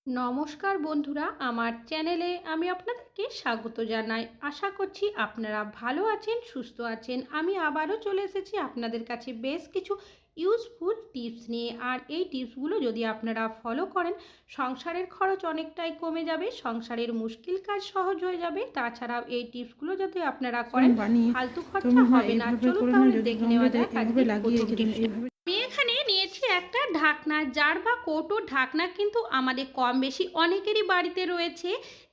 নমস্কার বন্ধুরা, আমার চ্যানেলে আমি আপনাদেরকে স্বাগত জানাই। আশা করছি আপনারা ভালো আছেন, সুস্থ আছেন। আমি আবারও চলে এসেছি আপনাদের কাছে বেশ কিছু ইউজফুল টিপস নিয়ে। আর এই টিপসগুলো যদি আপনারা ফলো করেন, সংসারের খরচ অনেকটাই কমে যাবে, সংসারের মুশকিল কাজ সহজ হয়ে যাবে। তাছাড়াও এই টিপসগুলো যদি আপনারা করেন, বানিয়ে ফালতু খরচা তোমরা হবে না। এইভাবে চলুন করে তাহলে যদি দেখে নেওয়া তোমরা যাক এইভাবে আজকের লাগিয়ে প্রথম রেখে দেন টিপসটা। এইভাবে। আমি এখানে নিয়েছি একটা ঢাকনা, জার বা কৌটোর ঢাকনা কিন্তু আমাদের কম বেশি অনেকেরই বাড়িতে রয়েছে।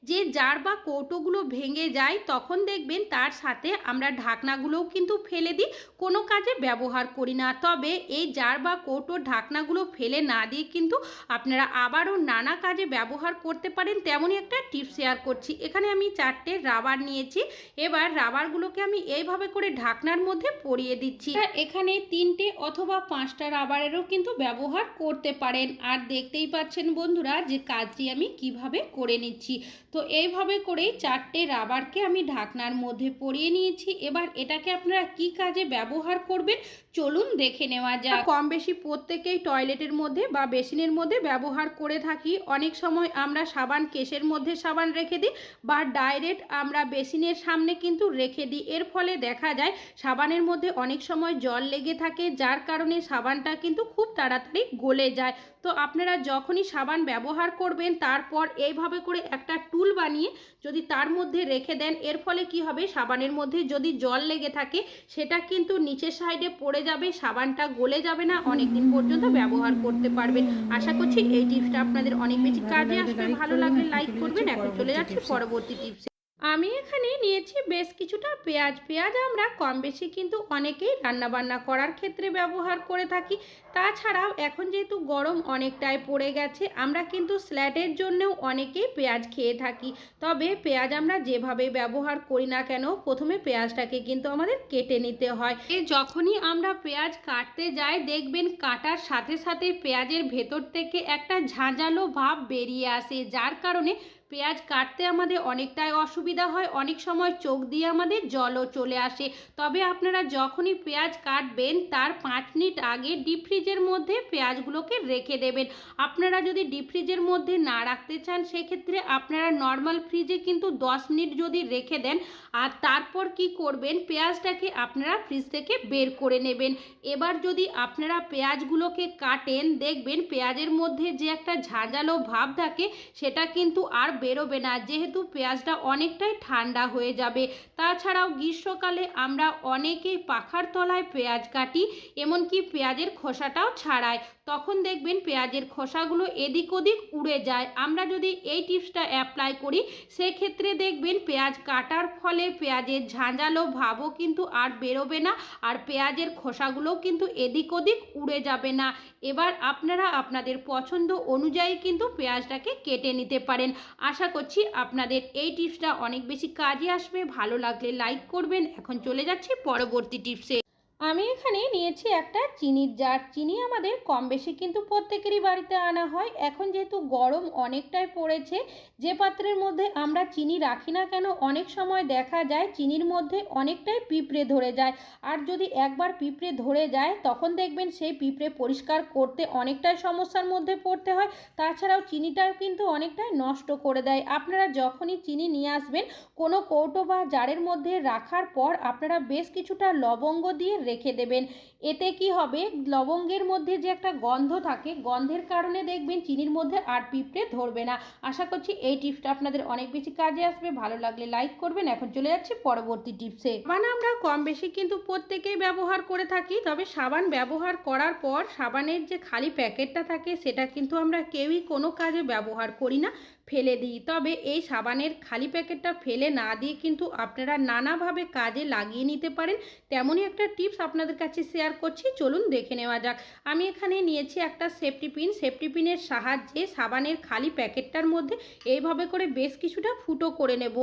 যে জার বা কৌটোগুলো ভেঙে যায় তখন দেখবেন তার সাথে আমরা ঢাকনাগুলোও কিন্তু ফেলে দিই, কোনো কাজে ব্যবহার করি না। তবে এই জার বা কৌটোর ঢাকনাগুলো ফেলে না দিয়ে কিন্তু আপনারা আবারও নানা কাজে ব্যবহার করতে পারেন, তেমনই একটা টিপস শেয়ার করছি। এখানে আমি 4টে রাবার নিয়েছি। এবার রাবারগুলোকে আমি এইভাবে করে ঢাকনার মধ্যে পরিয়ে দিচ্ছি। এখানে 3টে অথবা 5টা রাবারেরও কিন্তু ব্যবহার করতে পারেন। আর দেখতেই পাচ্ছেন বন্ধুরা যে কাজটি আমি কিভাবে করে নিচ্ছি। তো এইভাবে করেই 4টে রাবারকে আমি ঢাকনার মধ্যে পরিয়ে নিয়েছি। এবার এটাকে আপনারা কি কাজে ব্যবহার করবেন চলুন দেখে নেওয়া যাক। কম বেশি প্রত্যেকেই টয়লেটের মধ্যে বা বেসিনের মধ্যে ব্যবহার করে থাকি। অনেক সময় আমরা সাবান কেসের মধ্যে সাবান রেখে দিই বা ডাইরেক্ট আমরা বেসিনের সামনে কিন্তু রেখে দিই। এর ফলে দেখা যায় সাবানের মধ্যে অনেক সময় জল লেগে থাকে, যার কারণে সাবানটা কিন্তু খুব তাড়াতাড়ি গলে যায়। তো আপনারা যখনই সাবান ব্যবহার করবেন তারপর এইভাবে করে একটা টুল বানিয়ে যদি তার মধ্যে রেখে দেন, এর ফলে কি হবে, সাবানের মধ্যে যদি জল লেগে থাকে সেটা কিন্তু নিচের সাইডে পড়ে যাবে, সাবানটা গলে যাবে না, অনেক দিন পর্যন্ত ব্যবহার করতে পারবেন। আশা করছি এই টিপসটা আপনাদের অনেক বেশি ভালো কাজে লাগলে আসবে। লাইক ভালো করবেন। লাগলে এখন লাইক চলে যাচ্ছি করবেন। এখন চলে পরবর্তী যাচ্ছি টিপসে। পরবর্তী টিপসে। আমি এখানে নিয়েছি বেশ কিছুটা পেঁয়াজ। পেঁয়াজ আমরা কম বেশি কিন্তু অনেকেই রান্নাবান্না করার ক্ষেত্রে ব্যবহার করে থাকি। তাছাড়াও এখন যেহেতু গরম অনেকটাই পড়ে গেছে, আমরা কিন্তু স্যালাডের জন্যও অনেকেই পেঁয়াজ খেয়ে থাকি। তবে পেঁয়াজ আমরা যেভাবে ব্যবহার করি না কেন, প্রথমে পেঁয়াজটাকে কিন্তু আমাদের কেটে নিতে হয়। যখনই আমরা পেঁয়াজ কাটতে যাই দেখবেন কাটার সাথে সাথে পেঁয়াজের ভেতর থেকে একটা ঝাঁঝালো ভাব বেরিয়ে আসে, যার কারণে পেঁয়াজ কাটতে আমাদের অনেকটাই অসুবিধা হয়। অনেক সময় চোখ দিয়ে আমাদের জলও চলে আসে। তবে আপনারা যখনই পেঁয়াজ কাটবেন তার 5 মিনিট আগে ডিপ ফ্রিজের মধ্যে পেঁয়াজগুলোকে রেখে দেবেন। আপনারা যদি ডিপ ফ্রিজের মধ্যে না রাখতে চান সেক্ষেত্রে আপনারা নর্মাল ফ্রিজে কিন্তু 10 মিনিট যদি রেখে দেন, আর তারপর কি করবেন, পেঁয়াজটাকে আপনারা ফ্রিজ থেকে বের করে নেবেন। এবার যদি আপনারা পেঁয়াজগুলোকে কাটেন দেখবেন পেঁয়াজের মধ্যে যে একটা ঝাঁঝালো ভাব থাকে সেটা কিন্তু আর বেরোবে না, যেহেতু পেঁয়াজটা অনেকটাই ঠান্ডা হয়ে যাবে। তাছাড়াও গ্রীষ্মকালে আমরা অনেকেই পাখার তলায় পেঁয়াজ কাটি, এমনকি পেঁয়াজের খোসাটাও ছাড়াই। তখন দেখবেন পেঁয়াজের খোসাগুলো এদিক ওদিক উড়ে যায়। আমরা যদি এই টিপসটা অ্যাপ্লাই করি সেক্ষেত্রে দেখবেন পেঁয়াজ কাটার ফলে পেঁয়াজের ঝাঁঝালো ভাবও কিন্তু আর বেরোবে না, আর পেঁয়াজের খোসাগুলোও কিন্তু এদিক ওদিক উড়ে যাবে না। এবার আপনারা আপনাদের পছন্দ অনুযায়ী কিন্তু পেঁয়াজটাকে কেটে নিতে পারেন। আশা করছি আপনাদের এই টিপসটা অনেক বেশি কাজে আসবে। ভালো লাগলে লাইক করবেন। এখন চলে যাচ্ছি পরবর্তী টিপসে। আমি এখানে নিয়েছি একটা চিনির জার। চিনি আমাদের কম বেশি কিন্তু প্রত্যেকেরই বাড়িতে আনা হয়। এখন যেহেতু গরম অনেকটাই পড়েছে, যে পাত্রের মধ্যে আমরা চিনি রাখি না কেন অনেক সময় দেখা যায় চিনির মধ্যে অনেকটাই পিঁপড়ে ধরে যায়। আর যদি একবার পিঁপড়ে ধরে যায় তখন দেখবেন সেই পিঁপড়ে পরিষ্কার করতে অনেকটাই সমস্যার মধ্যে পড়তে হয়। তাছাড়াও চিনিটাও কিন্তু অনেকটাই নষ্ট করে দেয়। আপনারা যখনই চিনি নিয়ে আসবেন কোনো কৌটো বা জারের মধ্যে রাখার পর আপনারা বেশ কিছুটা লবঙ্গ দিয়ে রেখে দেবেন। এতে কি হবে, লবঙ্গের মধ্যে যে একটা গন্ধ থাকে, গন্ধের কারণে দেখবেন চিনির মধ্যে আর পিঁপড়ে ধরবে না। আশা করছি এই টিপসটা আপনাদের অনেক বেশি কাজে আসবে। ভালো লাগলে লাইক করবেন। এখন চলে যাচ্ছি পরবর্তী টিপসে। সাবান আমরা কম বেশি কিন্তু প্রত্যেকেই ব্যবহার করে থাকি। তবে সাবান ব্যবহার করার পর সাবানের যে খালি প্যাকেটটা থাকে সেটা কিন্তু আমরা কেউই কোনো কাজে ব্যবহার করি না, ফেলে দিই। তবে এই সাবানের খালি প্যাকেটটা ফেলে না দিয়ে কিন্তু আপনারা নানাভাবে কাজে লাগিয়ে নিতে পারেন, তেমনই একটা টিপস আপনাদের কাছে শেয়ার করছি। চলুন দেখে নেওয়া যাক। আমি এখানে নিয়েছি একটা সেফটি পিন। সেফটি পিনের সাহায্যে সাবানের খালি প্যাকেটটার মধ্যে এইভাবে করে বেশ কিছুটা ফুটো করে নেব।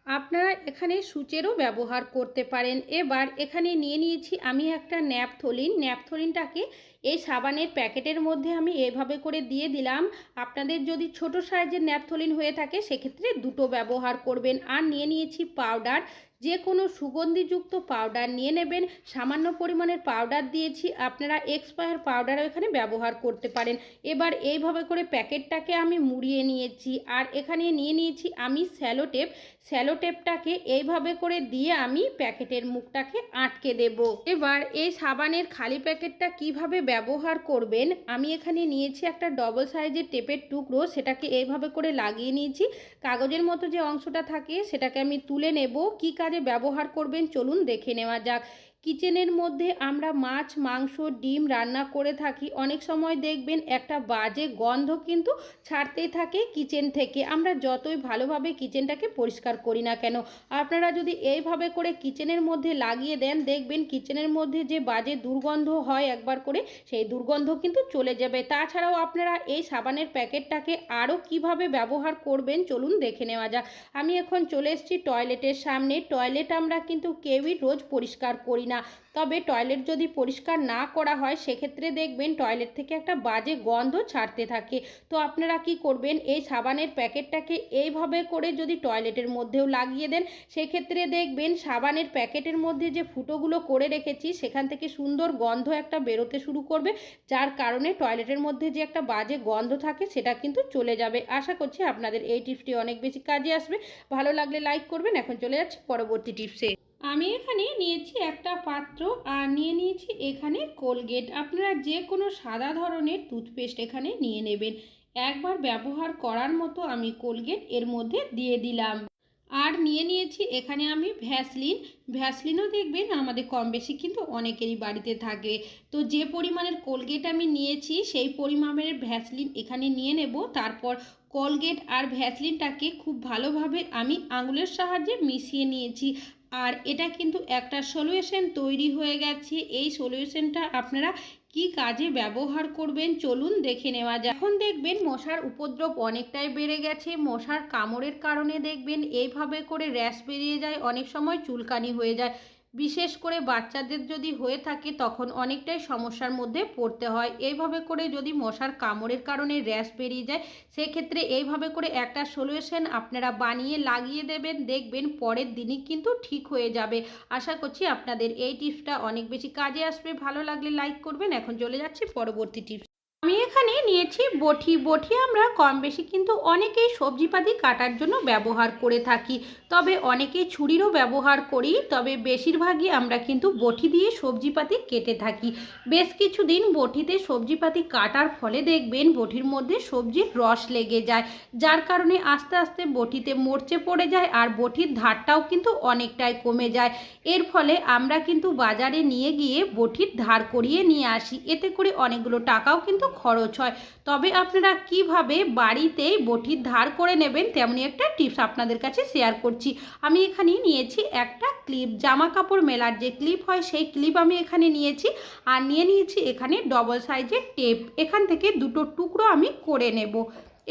আপনারা এখানে সূচেরও ব্যবহার করতে পারেন। এবার এখানে নিয়ে নিয়েছি আমি একটা ন্যাপথলিন। ন্যাপথলিনটাকে এই সাবানের প্যাকেটের মধ্যে আমি এভাবে করে দিয়ে দিলাম। আপনাদের যদি ছোট সাইজের ন্যাপথলিন হয়ে থাকে সেক্ষেত্রে দুটো ব্যবহার করবেন। আর নিয়ে নিয়েছি পাউডার। যে কোনো সুগন্ধিযুক্ত পাউডার নিয়ে নেবেন। সামান্য পরিমাণের পাউডার দিয়েছি, আপনারা এক্সপায়ার পাউডারও এখানে ব্যবহার করতে পারেন। এবার এইভাবে করে প্যাকেটটাকে আমি মুড়িয়ে নিয়েছি, আর এখানে নিয়ে নিয়েছি আমি স্যালোটেপটাকে এইভাবে করে দিয়ে আমি প্যাকেটের মুখটাকে আটকে দেব। এবার এই সাবানের খালি প্যাকেটটা কিভাবে ব্যবহার করবেন, আমি এখানে নিয়েছি একটা ডবল সাইজের টেপের টুকরো, সেটাকে এইভাবে করে লাগিয়ে নিয়েছি। কাগজের মতো যে অংশটা থাকে সেটাকে আমি তুলে নেব। কি কাজে ব্যবহার করবেন চলুন দেখে নেওয়া যাক। কিচেনের মধ্যে আমরা মাছ, মাংস, ডিম রান্না করে থাকি, অনেক সময় দেখবেন একটা বাজে গন্ধ কিন্তু ছাড়তেই থাকে কিচেন থেকে, আমরা যতই ভালোভাবে কিচেনটাকে পরিষ্কার করি না কেন। আপনারা যদি এইভাবে করে কিচেনের মধ্যে লাগিয়ে দেন, দেখবেন কিচেনের মধ্যে যে বাজে দুর্গন্ধ হয় একবার করে, সেই দুর্গন্ধ কিন্তু চলে যাবে। তাছাড়াও আপনারা এই সাবানের প্যাকেটটাকে আরও কিভাবে ব্যবহার করবেন চলুন দেখে নেওয়া যাক। আমি এখন চলে এসেছি টয়লেটের সামনে। টয়লেট আমরা কিন্তু কেউই রোজ পরিষ্কার করি না, তবে টয়লেট যদি পরিষ্কার না করা হয় সেক্ষেত্রে দেখবেন টয়লেট থেকে একটা বাজে গন্ধ ছাড়তে থাকে। তো আপনারা কি করবেন, এই সাবানের প্যাকেটটাকে এইভাবে করে যদি টয়লেটের মধ্যেও লাগিয়ে দেন, সেক্ষেত্রে দেখবেন সাবানের প্যাকেটের মধ্যে যে ফুটোগুলো করে রেখেছি সেখান থেকে সুন্দর গন্ধ একটা বেরোতে শুরু করবে, যার কারণে টয়লেটের মধ্যে যে একটা বাজে গন্ধ থাকে সেটা কিন্তু চলে যাবে। আশা করছি আপনাদের এই টিপসটি অনেক বেশি কাজে আসবে। ভালো লাগলে লাইক করবেন। এখন চলে যাচ্ছি পরবর্তী টিপসে। আমি এখানে নিয়েছি একটা পাত্র, আর নিয়ে নিয়েছি এখানে কোলগেট। আপনারা যে কোনো সাদা ধরনের টুথপেস্ট এখানে নিয়ে নেবেন। একবার ব্যবহার করার মতো আমি কোলগেট এর মধ্যে দিয়ে দিলাম। আর নিয়ে নিয়েছি এখানে আমি ভ্যাসলিনও দেখবেন আমাদের কম বেশি কিন্তু অনেকেরই বাড়িতে থাকে। তো যে পরিমাণের কোলগেট আমি নিয়েছি সেই পরিমাণের ভ্যাসলিন এখানে নিয়ে নেব। তারপর কোলগেট আর ভ্যাসলিনটাকে খুব ভালোভাবে আমি আঙুলের সাহায্যে মিশিয়ে নিয়েছি, আর এটা কিন্তু একটা সলিউশন তৈরি হয়ে গেছে। এই সলিউশনটা আপনারা কি কাজে ব্যবহার করবেন চলুন দেখে নেওয়া যাক। এখন দেখবেন মশার উপদ্রব অনেকটাই বেড়ে গেছে। মশার কামড়ের কারণে দেখবেন এইভাবে করে র্যাশ বেরিয়ে যায়, অনেক সময় চুলকানি হয়ে যায়। বিশেষ করে বাচ্চাদের যদি হয়ে থাকে তখন অনেকটাই সমস্যার মধ্যে পড়তে হয়। এইভাবে করে যদি মশার কামড়ের কারণে র্যাশ বেরিয়ে যায়, সেক্ষেত্রে এইভাবে করে একটা সলিউশন আপনারা বানিয়ে লাগিয়ে দেবেন, দেখবেন পরের দিনই কিন্তু ঠিক হয়ে যাবে। আশা করছি আপনাদের এই টিপসটা অনেক বেশি কাজে আসবে। ভালো লাগলে লাইক করবেন। এখন চলে যাচ্ছি পরবর্তী টিপস। আমি এখানে নিয়েছি বটি। আমরা কম বেশি কিন্তু অনেকেই সবজিপাতি কাটার জন্য ব্যবহার করে থাকি, তবে অনেকেই ছুরিরও ব্যবহার করি, তবে বেশিরভাগই আমরা কিন্তু বটি দিয়ে সবজিপাতি কেটে থাকি। বেশ কিছুদিন বটিতে সবজিপাতি কাটার ফলে দেখবেন বটির মধ্যে সবজির রস লেগে যায়, যার কারণে আস্তে আস্তে বটিতে মরচে পড়ে যায়, আর বটির ধারটাও কিন্তু অনেকটাই কমে যায়। এর ফলে আমরা কিন্তু বাজারে নিয়ে গিয়ে বটির ধার করিয়ে নিয়ে আসি, এতে করে অনেকগুলো টাকাও কিন্তু খরচ হয়। তবে আপনারা কিভাবে বাড়িতেই বটির ধার করে নেবেন তেমনি একটা টিপস আপনাদের কাছে শেয়ার করছি। আমি এখানে নিয়েছি একটা ক্লিপ, জামা কাপড় মেলার যে ক্লিপ হয় সেই ক্লিপ আমি এখানে নিয়েছি, আর নিয়ে নিয়েছি এখানে ডবল সাইজের টেপ। এখান থেকে দুটো টুকরো আমি করে নেব।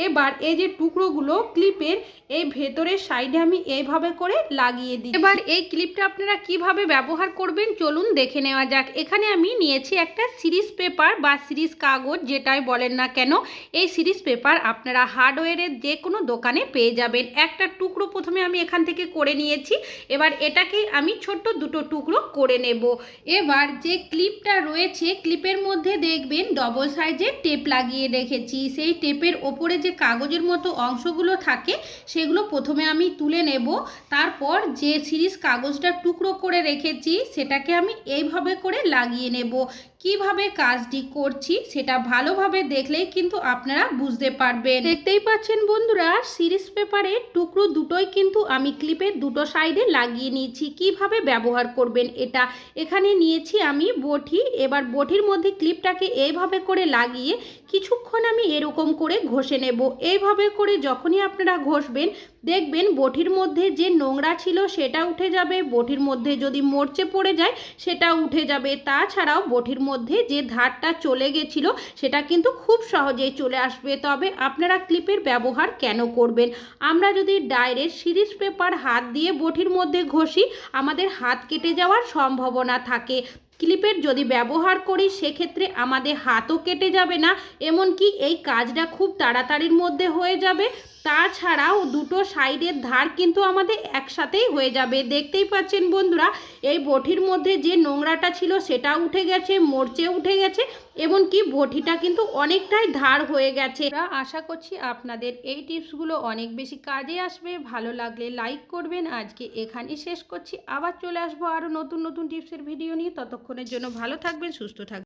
এবার এই যে টুকরোগুলো ক্লিপের এই ভেতরের সাইডে আমি এইভাবে করে লাগিয়ে দিই। এবার এই ক্লিপটা আপনারা কিভাবে ব্যবহার করবেন চলুন দেখে নেওয়া যাক। এখানে আমি নিয়েছি একটা সিরিজ পেপার বা সিরিজ কাগজ, যেটাই বলেন না কেন। এই সিরিজ পেপার আপনারা হার্ডওয়্যারের যে কোনো দোকানে পেয়ে যাবেন। একটা টুকরো প্রথমে আমি এখান থেকে করে নিয়েছি, এবার এটাকে আমি ছোট্ট দুটো টুকরো করে নেব। এবার যে ক্লিপটা রয়েছে ক্লিপের মধ্যে দেখবেন ডবল সাইজের টেপ লাগিয়ে রেখেছি। সেই টেপের ওপরে যে কাগজের মতো অংশগুলো থাকে সেগুলো প্রথমে আমি তুলে নেব। তারপর যে সিরিজ কাগজটা টুকরো করে রেখেছি সেটাকে আমি এইভাবে করে লাগিয়ে নেব। কিভাবে কাজটি করছি সেটা ভালোভাবে দেখলেই কিন্তু আপনারা বুঝতে পারবেন। দেখতেই পাচ্ছেন বন্ধুরা, সিরিজ পেপারের টুকরো দুটোই কিন্তু আমি ক্লিপের দুটো সাইডে লাগিয়ে নিয়েছি। কিভাবে ব্যবহার করবেন এটা, এখানে নিয়েছি আমি বটি। এবার বটির মধ্যে ক্লিপটাকে এইভাবে করে লাগিয়ে কিছুক্ষণ আমি এরকম করে ঘষে নেব। এইভাবে করে যখনই আপনারা ঘষবেন দেখবেন বটির মধ্যে যে নোংরা ছিল সেটা উঠে যাবে, বটির মধ্যে যদি মরচে পড়ে যায় সেটা উঠে যাবে। তাছাড়াও বটির মধ্যে যে ধারটা চলে গেছিল সেটা কিন্তু খুব সহজেই চলে আসবে। তবে আপনারা ক্লিপের ব্যবহার কেন করবেন? আমরা যদি ডাইরেক্ট সিরিজ পেপার হাত দিয়ে বটির মধ্যে ঘষি আমাদের হাত কেটে যাওয়ার সম্ভাবনা থাকে। ক্লিপের যদি ব্যবহার করি সেক্ষেত্রে আমাদের হাতও কেটে যাবে না, এমনকি এই কাজটা খুব তাড়াতাড়ির মধ্যে হয়ে যাবে। তাছাড়াও দুটো সাইডের ধার কিন্তু আমাদের একসাথেই হয়ে যাবে। দেখতেই পাচ্ছেন বন্ধুরা, এই বটির মধ্যে যে নোংরাটা ছিল সেটা উঠে গেছে, মরচে উঠে গেছে, এমনকি বটিটা কিন্তু অনেকটাই ধার হয়ে গেছে। আশা করছি আপনাদের এই টিপসগুলো অনেক বেশি কাজে আসবে। ভালো লাগলে লাইক করবেন। আজকে এখানেই শেষ করছি, আবার চলে আসবো আরও নতুন নতুন টিপসের ভিডিও নিয়ে। ততক্ষণের জন্য ভালো থাকবেন, সুস্থ থাকবেন।